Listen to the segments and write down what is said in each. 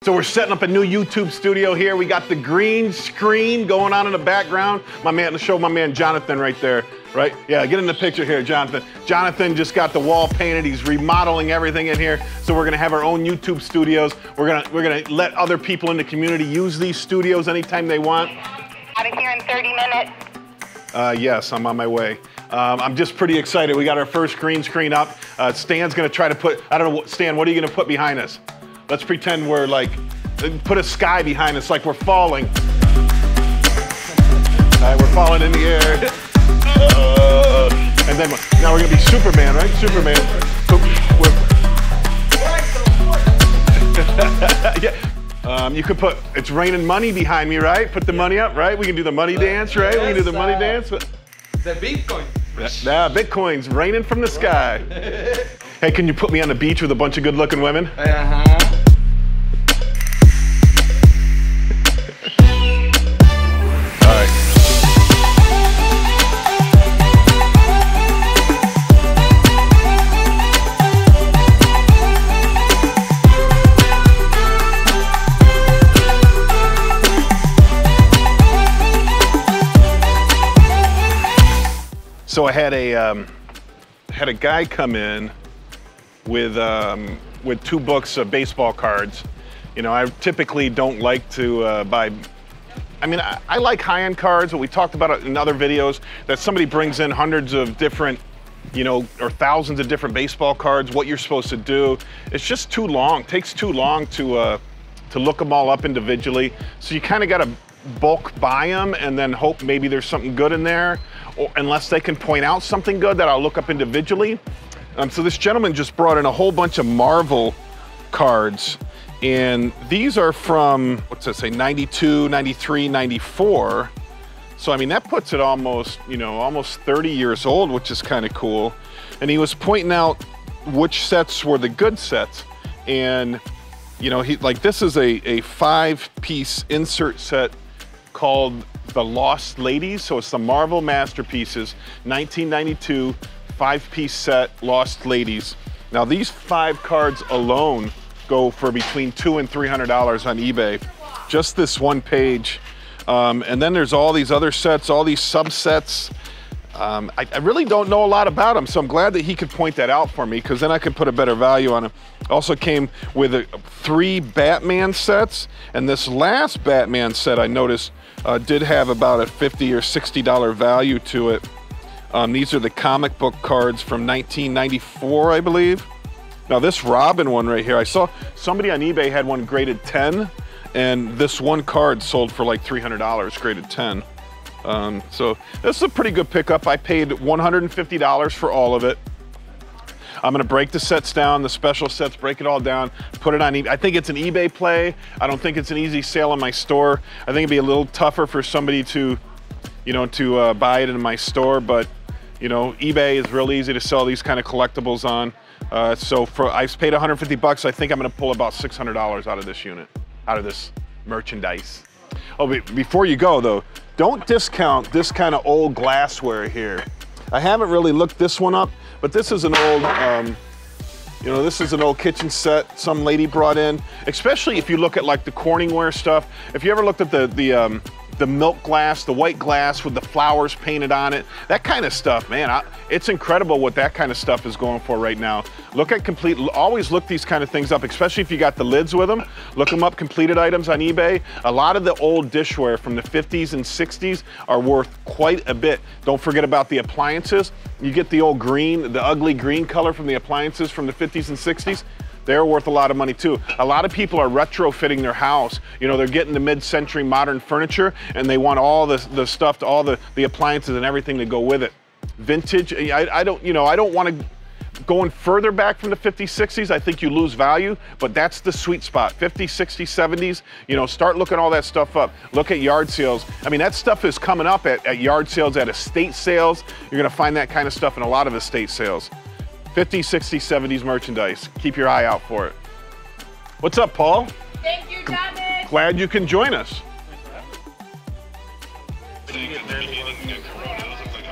So we're setting up a new YouTube studio here. We got the green screen going on in the background. My man, show my man Jonathan right there, right? Yeah, get in the picture here, Jonathan. Jonathan just got the wall painted. He's remodeling everything in here. So we're gonna have our own YouTube studios. We're gonna let other people in the community use these studios anytime they want. Out of here in 30 minutes. Yes, I'm on my way. I'm just pretty excited. We got our first green screen up. Stan's gonna try to put, I don't know, Stan, what are you gonna put behind us? Let's pretend we're like, put a sky behind us like we're falling. All right, we're falling in the air. And then now we're gonna be Superman, right? Superman. Yeah. You could put, it's raining money behind me, right? Put the money up, right? We can do the money dance, right? We can do the money dance. The Bitcoin. Yeah, Bitcoin's raining from the sky. Hey, can you put me on the beach with a bunch of good-looking women? All right. So I had a guy come in with 2 books of baseball cards. You know, I typically don't like to buy. I mean, I like high-end cards, but we talked about it in other videos that somebody brings in hundreds of different, you know, or thousands of different baseball cards. What you're supposed to do, it's just too long. It takes too long to look them all up individually. So you kind of got to bulk buy them and then hope maybe there's something good in there, or unless they can point out something good that I'll look up individually. So this gentleman just brought in a whole bunch of Marvel cards, and these are from, what's that say, 92, 93, 94. So I mean, that puts it almost, you know, almost 30 years old, which is kind of cool. And he was pointing out which sets were the good sets. And, you know, this is a 5-piece insert set called The Lost Ladies. So it's the Marvel Masterpieces, 1992, 5-piece set, Lost Ladies. Now these 5 cards alone go for between $200 and $300 on eBay. Just this one page. And then there's all these other sets, all these subsets. I really don't know a lot about them, so I'm glad that he could point that out for me, because then I could put a better value on them. Also came with 3 Batman sets, and this last Batman set I noticed did have about a $50 or $60 value to it. These are the comic book cards from 1994, I believe. Now this Robin one right here, I saw somebody on eBay had one graded 10, and this one card sold for like $300 graded 10. So this is a pretty good pickup. I paid $150 for all of it. I'm gonna break the sets down, the special sets, break it all down, put it on eBay. I think it's an eBay play. I don't think it's an easy sale in my store. I think it'd be a little tougher for somebody to, you know, to buy it in my store, but you know, eBay is real easy to sell these kind of collectibles on. So I paid 150 bucks. I think I'm gonna pull about $600 out of this unit, out of this merchandise. Oh, before you go though, don't discount this kind of old glassware here. I haven't really looked this one up, but this is an old, you know, this is an old kitchen set some lady brought in, especially if you look at like the Corningware stuff. If you ever looked at the milk glass, the white glass with the flowers painted on it, that kind of stuff, man, it's incredible what that kind of stuff is going for right now. Look at always look these kind of things up, especially if you got the lids with them. Look them up, completed items on eBay. A lot of the old dishware from the 50s and 60s are worth quite a bit. Don't forget about the appliances. You get the old green, the ugly green color from the appliances from the 50s and 60s. They're worth a lot of money too. A lot of people are retrofitting their house. You know, they're getting the mid-century modern furniture and they want all the stuff, all the appliances and everything to go with it. Vintage, I don't want to, going further back from the 50s, 60s, I think you lose value, but that's the sweet spot. 50s, 60s, 70s, you know, start looking all that stuff up. Look at yard sales. I mean, that stuff is coming up at yard sales, at estate sales. You're gonna find that kind of stuff in a lot of estate sales. 50s, 60s, 70s merchandise. Keep your eye out for it. What's up, Paul? Thank you, Thomas. Glad you can join us.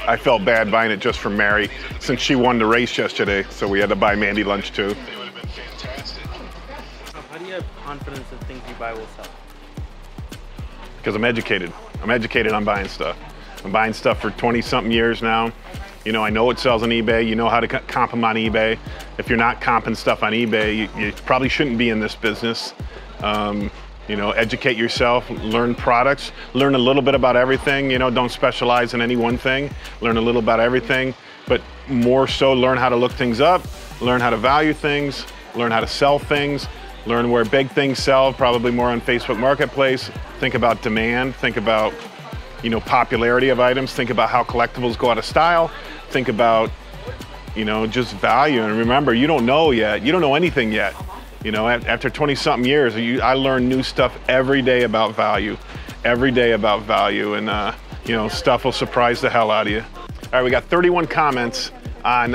I felt bad buying it just for Mary, since she won the race yesterday, so we had to buy Mandy lunch too. How do you have confidence that things you buy will sell? Because I'm educated. I'm educated on buying stuff. I'm buying stuff for 20-something years now. You know, I know it sells on eBay. You know how to comp them on eBay. If you're not comping stuff on eBay, you probably shouldn't be in this business. You know, educate yourself, learn products, learn a little bit about everything. You know, don't specialize in any one thing. Learn a little about everything, but more so learn how to look things up, learn how to value things, learn how to sell things, learn where big things sell, probably more on Facebook Marketplace. Think about demand, think about, you know, popularity of items, think about how collectibles go out of style, think about, you know, just value. And remember, you don't know yet, you don't know anything yet. You know, after 20-something years, I learn new stuff every day about value, and you know, stuff will surprise the hell out of you. All right, we got 31 comments on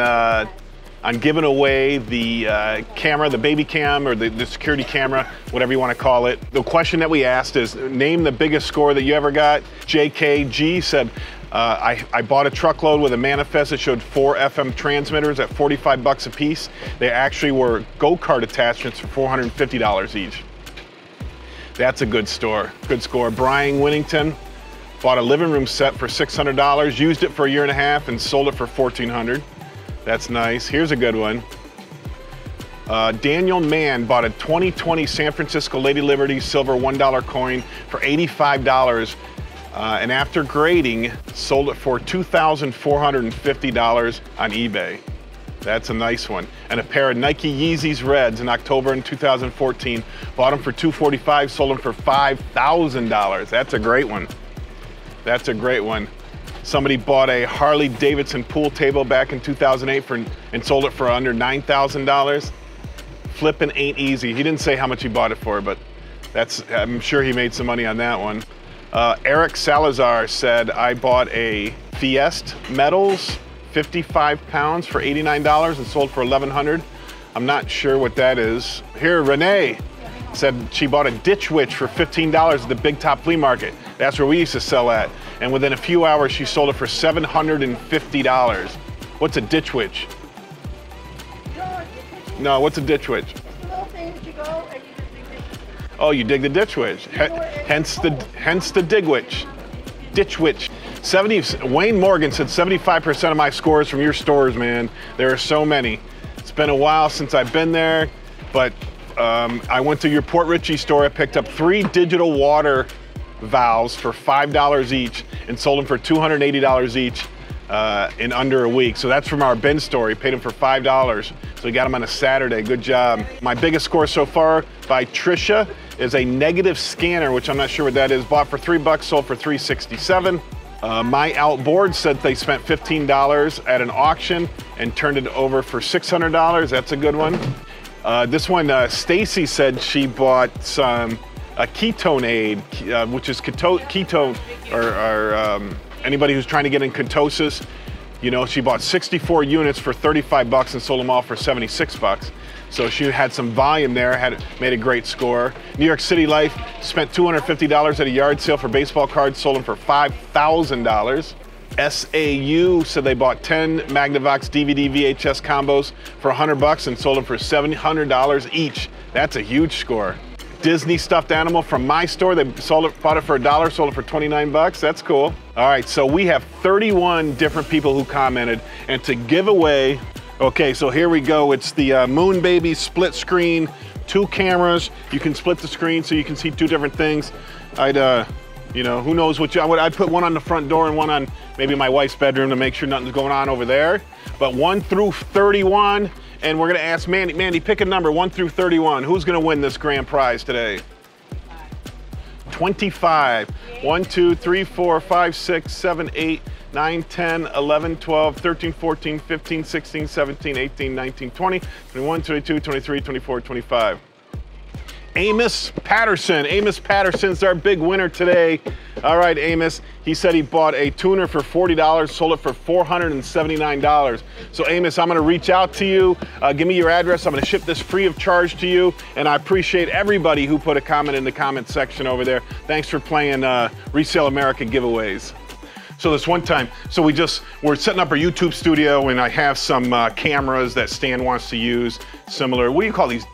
giving away the camera, the baby cam, or the security camera, whatever you want to call it. The question that we asked is, name the biggest score that you ever got. JKG said, I bought a truckload with a manifest that showed 4 FM transmitters at 45 bucks a piece. They actually were go-kart attachments for $450 each. That's a good score. Brian Winnington bought a living room set for $600, used it for a year and a half, and sold it for $1,400. That's nice. Here's a good one. Daniel Mann bought a 2020 San Francisco Lady Liberty silver $1 coin for $85. And after grading, sold it for $2,450 on eBay. That's a nice one. And a pair of Nike Yeezys Reds in October in 2014. Bought them for $245, sold them for $5,000. That's a great one. That's a great one. Somebody bought a Harley Davidson pool table back in 2008 and sold it for under $9,000. Flipping ain't easy. He didn't say how much he bought it for, but I'm sure he made some money on that one. Eric Salazar said, I bought a Fiest Metals 55 pounds for $89 and sold for $1,100. I'm not sure what that is. Here, Renee said she bought a Ditch Witch for $15 at the Big Top Flea Market. That's where we used to sell at. And within a few hours, she sold it for $750. What's a Ditch Witch? No, what's a Ditch Witch? It's the little thing that you go and you just dig ditches. Oh, you dig the Ditch Witch. Hence the Dig Witch. Ditch Witch. Wayne Morgan said 75% of my scores from your stores, man. There are so many. It's been a while since I've been there, but I went to your Port Richey store. I picked up 3 digital water valves for $5 each and sold them for $280 each in under a week. So that's from our bin store. He paid them for $5. So we got them on a Saturday. Good job. My biggest score so far by Trisha is a negative scanner, which I'm not sure what that is. Bought for $3, sold for $367. My Outboard said they spent $15 at an auction and turned it over for $600. That's a good one. This one, Stacy said she bought a ketone aid, which is ketone, or anybody who's trying to get in ketosis. You know, she bought 64 units for 35 bucks and sold them all for 76 bucks. So she had some volume there, made a great score. New York City Life spent $250 at a yard sale for baseball cards, sold them for $5,000. SAU said they bought 10 Magnavox DVD VHS combos for 100 bucks and sold them for $700 each. That's a huge score. Disney stuffed animal from my store. They bought it for $1, sold it for 29 bucks. That's cool. All right, so we have 31 different people who commented, and to give away, okay, so here we go. It's the Moon Baby split screen, 2 cameras. You can split the screen so you can see 2 different things. You know, who knows what I'd put one on the front door and one on maybe my wife's bedroom to make sure nothing's going on over there. But 1 through 31. And we're gonna ask Mandy. Mandy, pick a number, 1 through 31. Who's gonna win this grand prize today? 25. 1, 2, 3, 4, 5, 6, 7, 8, 9, 10, 11, 12, 13, 14, 15, 16, 17, 18, 19, 20, 21, 22, 23, 24, 25. Amos Patterson. Amos Patterson's our big winner today. All right, Amos. He said he bought a tuner for $40, sold it for $479. So Amos, I'm gonna reach out to you. Give me your address. I'm gonna ship this free of charge to you. And I appreciate everybody who put a comment in the comment section over there. Thanks for playing Resale America giveaways. So this one time, we're setting up our YouTube studio, and I have some cameras that Stan wants to use, similar, what do you call these,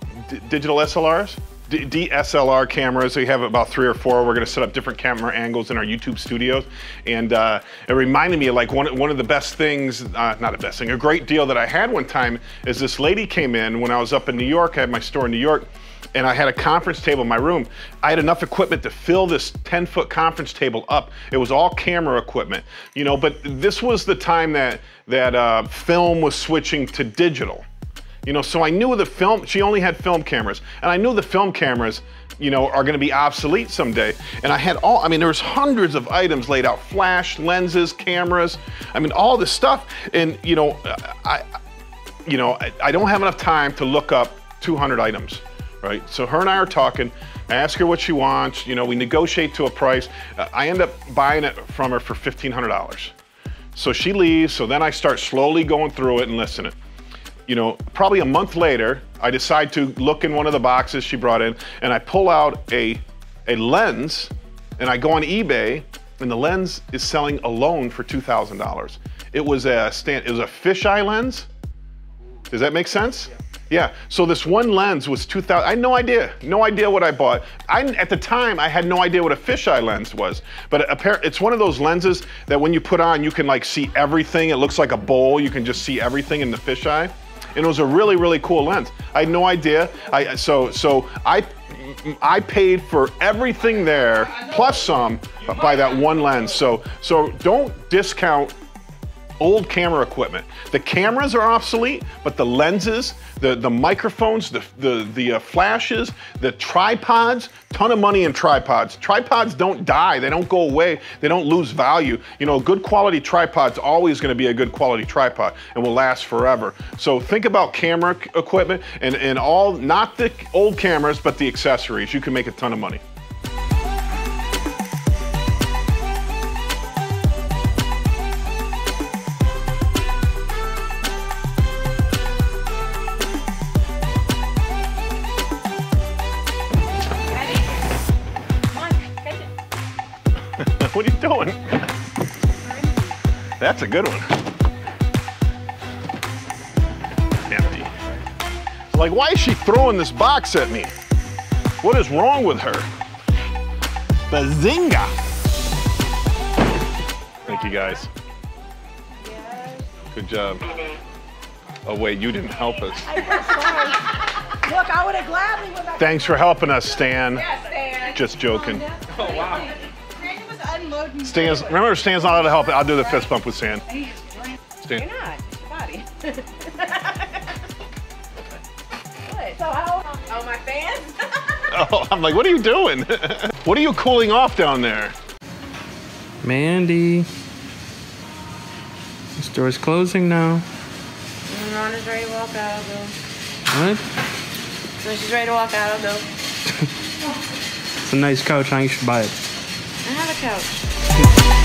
digital SLRs? DSLR cameras. We have about 3 or 4. We're going to set up different camera angles in our YouTube studios. And it reminded me of like one of the best things, not the best thing, a great deal that I had one time is this lady came in when I was up in New York. I had my store in New York. And I had a conference table in my room. I had enough equipment to fill this 10-foot conference table up. It was all camera equipment, you know, but this was the time that film was switching to digital. You know, so I knew the film, she only had film cameras, and I knew the film cameras, you know, are gonna be obsolete someday. And I had all, I mean, there was hundreds of items laid out, flash, lenses, cameras, I mean, all this stuff. And, you know, I don't have enough time to look up 200 items. Right? So her and I are talking, I ask her what she wants, you know, we negotiate to a price. I end up buying it from her for $1,500. So she leaves, so then I start slowly going through it and listening. You know, probably a month later, I decide to look in one of the boxes she brought in, and I pull out a lens, and I go on eBay, and the lens is selling alone for $2,000. It was a fisheye lens. Does that make sense? Yeah, so this one lens was $2,000. I had no idea what I bought. At the time, I had no idea what a fisheye lens was, but it's one of those lenses that when you put on, you can like see everything. It looks like a bowl. You can just see everything in the fisheye. And it was a really, really cool lens. I had no idea. So I paid for everything there, plus some, by that one lens. So don't discount old camera equipment. The cameras are obsolete, but the lenses, the microphones, the flashes, the tripods, ton of money in tripods. Tripods don't die, they don't go away, they don't lose value. You know, a good quality tripod's always gonna be a good quality tripod and will last forever. So think about camera equipment and all, not the old cameras, but the accessories. You can make a ton of money. What are you doing? That's a good one. Empty. Like, why is she throwing this box at me? What is wrong with her? Bazinga! Thank you guys. Good job. Oh wait, you didn't help us. Look, I would have gladly went back. Thanks for helping us, Stan. Yes, Stan. Just joking. Oh, wow. Stan's, remember, Stan's not allowed to help. I'll do the fist bump with Stan. Stan. You're not. It's your body. What? So Oh, my fans? Oh, I'm like, what are you doing? What are you cooling off down there? Mandy. The store's closing now. Rhonda's ready to walk out, I'll go. What? So she's ready to walk out, I'll go. It's a nice couch, huh? You should buy it. I have a couch.